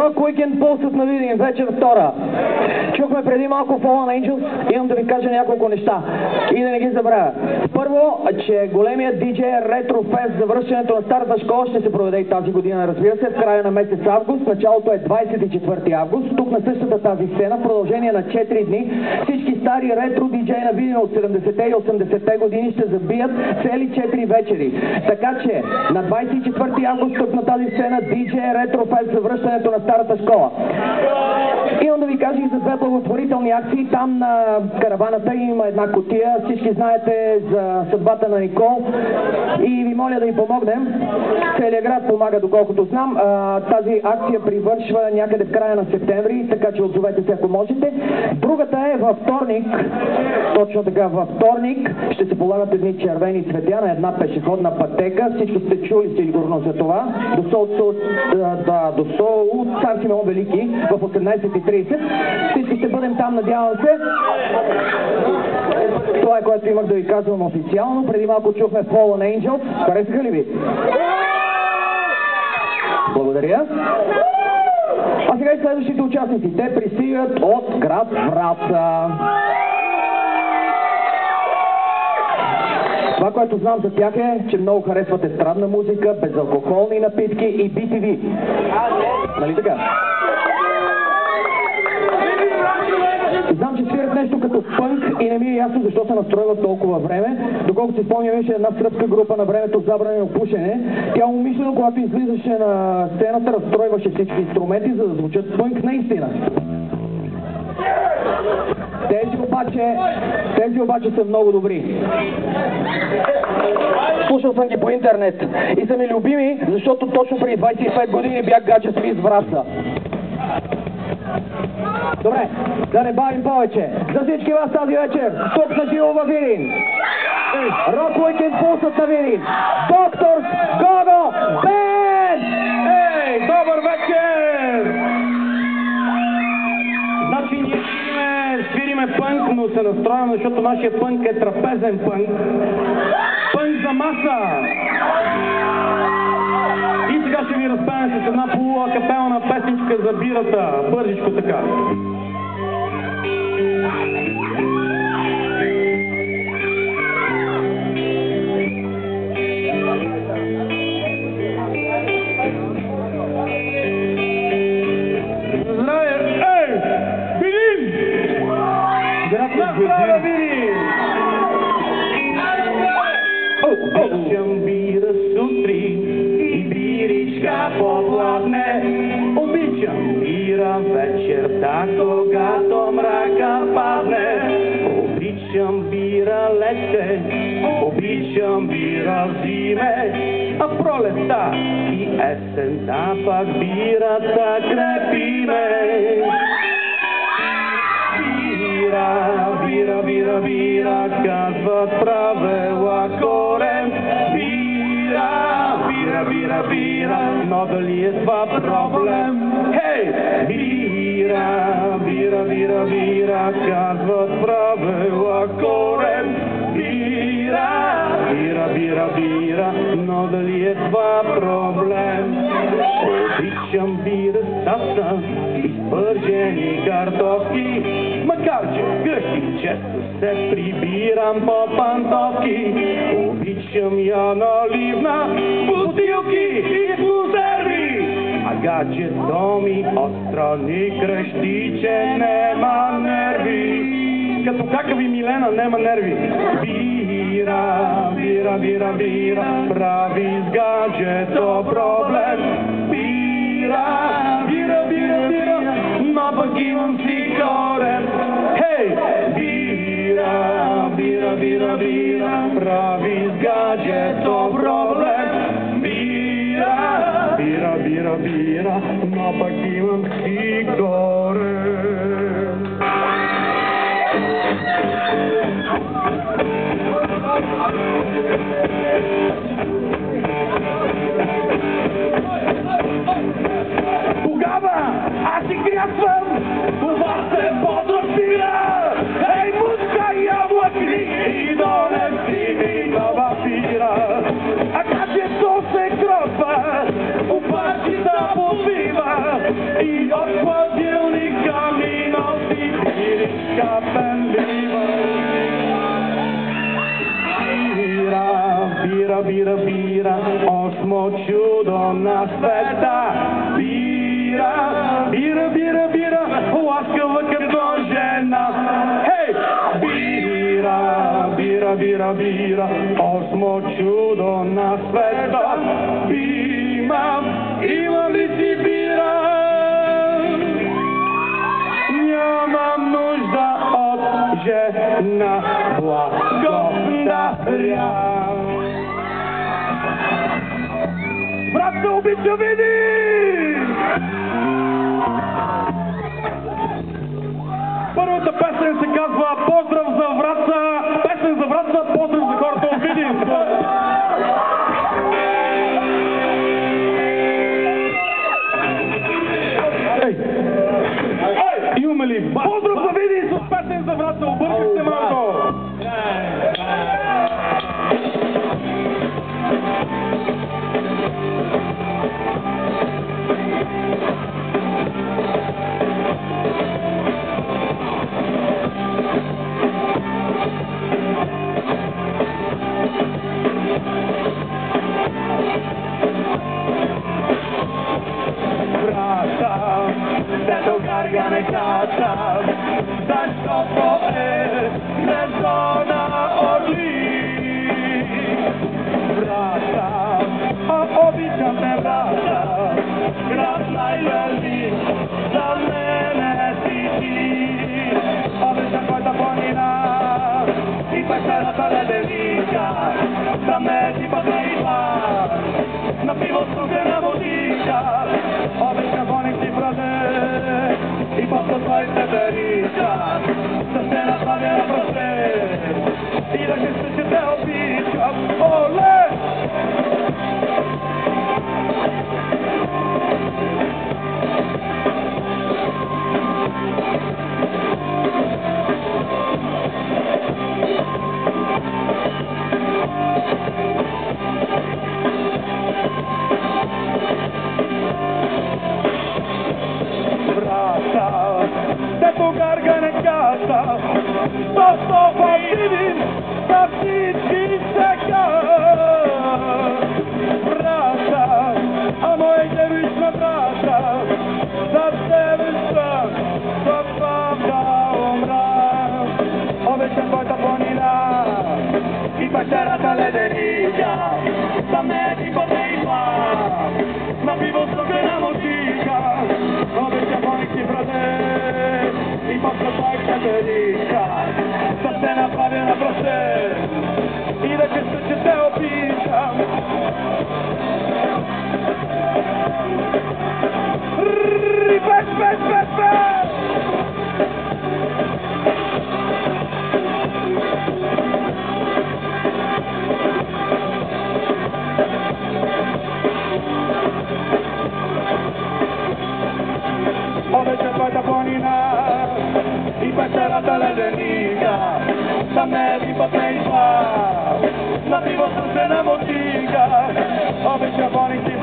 Rock Weekend пулсът на Видин, вечер втора. Чухме преди малко Fallen Angels, имам да ви кажа няколко неща и да не ги забравя. Първо, че големият DJ Retro Fest за връщането на старата школа ще се проведе и тази година, разбира се, в края на месец август. Началото е 24 август. Тук на същата тази сцена, в продължение на 4 дни, всички стари ретро DJ на Видин от 70-те и 80-те години ще забият цели 4 вечери. Така че на 24 август тук на тази сцена DJ Retro Fest за връщането на старата школа. Имам да ви кажа и за две благотворителни акции. Там на караваната има една кутия. Всички знаете за съдбата на Никол и ви моля да й помогнем. Целият град помага, доколкото знам. Тази акция привършва някъде в края на септември, така че отзовете се ако можете. Другата е във вторник. Точно така, във вторник ще се полагат едни червени цветя на една пешеходна пътека. Всичко сте чули сигурно за това. До Сол Цар Симеон Велики в 18:30. Всички ще бъдем там, надявам се. Това е, което имах да ви казвам официално. Преди малко чухме Fallen Angels. Харесаха ли ви? Благодаря. А сега и следващите участници. Те пристигат от град Враца. Това, което знам за тях е, че много харесват естрадна музика, безалкохолни напитки и BTV. Нали така? Знам, че свирят нещо като пънк и не ми е ясно защо се настройва толкова време. Доколкото си спомням, имаше една сръбска група на времето забранено пушене. Тя умишлено, когато излизаше на сцената, разстройваше всички инструменти, за да звучат пънк наистина. Тези обаче са много добри. Слушал съм ги по интернет и са ми любими, защото точно преди 25 години бях гаджет из Враца. Добре, да не бавим повече. За всички вас тази вечер, тук на живо във Видин. Rock Weekend пулсът на Видин. Doctors Go-Go Band! Ей, добър вечер! Значи ние свириме пънк, но се настроим, защото нашия пънк е трапезен пънк. Пънк за маса! И сега ще ви разпеем с една полуакапелна песничка за бирата. Бързичко така. Обичам бира сутрин и биричка попладне. Обичам бира вечерта, когато мрака падне. Обичам бира лете, обичам бира зиме, а пролета и есента пак бирата крепиме. Бира, бира, бира, казват правила корен. Бира, бира, бира, бира, но дали е това проблем? Хей! Бира, бира, бира, бира, казват правила корен. Бира, бира, бира, бира, но дали е това проблем? Обичам бира стаса и спържени картофки, макар че вкъщи често се прибирам по пантовки. Обичам я наливна, бутилки и консерви, а гаджето ми отстрани крещи, че нема нерви. Като какави Милена нема нерви. Бира, бира, бира, бира, прави с гаджето проблем. Бира, бира, бира, бира, но пък имам си корен. Хей! Бира, бира, бира, бира, прави с гаджето проблем. Бира, бира, бира, бира, но пък имам си корен. Тогава аз си крясвам, това се подразбира. Ей, мутка, ябълки и донеси ми нова пира. А гаджето се гробва, обаче да побива и на света. Бира, бира, бира, бира, ласкава като жена. Хей! Бира, бира, бира, бира, осмо чудо на света. Имам ли си бира? Нямам нужда от жена. Благодаря. Брат се обича, види! Първата песен се казва Поздрав за Враца. Песен за Враца, поздрав за хората от Видин. Имаме ли? Поздрав за Видин с песен за Враца. Объркахте малко. Дето гаргане кача, защото сезона орли. Брата, обичам те, брата, град най-лъжи, за мене си ти. Обичам твоята планина и пещерата леденика, за мен ти поднейва, на пиво студена водика. Обичам воник си, брате, и после твоите дарица, да се направя на просе, и да кажа, че те обичам. Оле! Дето гаргане каса, защото Видин на всички сега. Брата, а моите вижна брата, за тебе съм готов да умра. Обичам твоята планина и пещерата леденика, за мен ти поднейва, на пиво студена музика. Обичам воник си, брате, и после твоите дарица, да се направя на просе, и да кажа, че те обичам. Бес, бес, бес, бес! Обичам твоята планина и пещерата леденика, за мен ти поднейва, на пиво студена музика. Обичам воник си,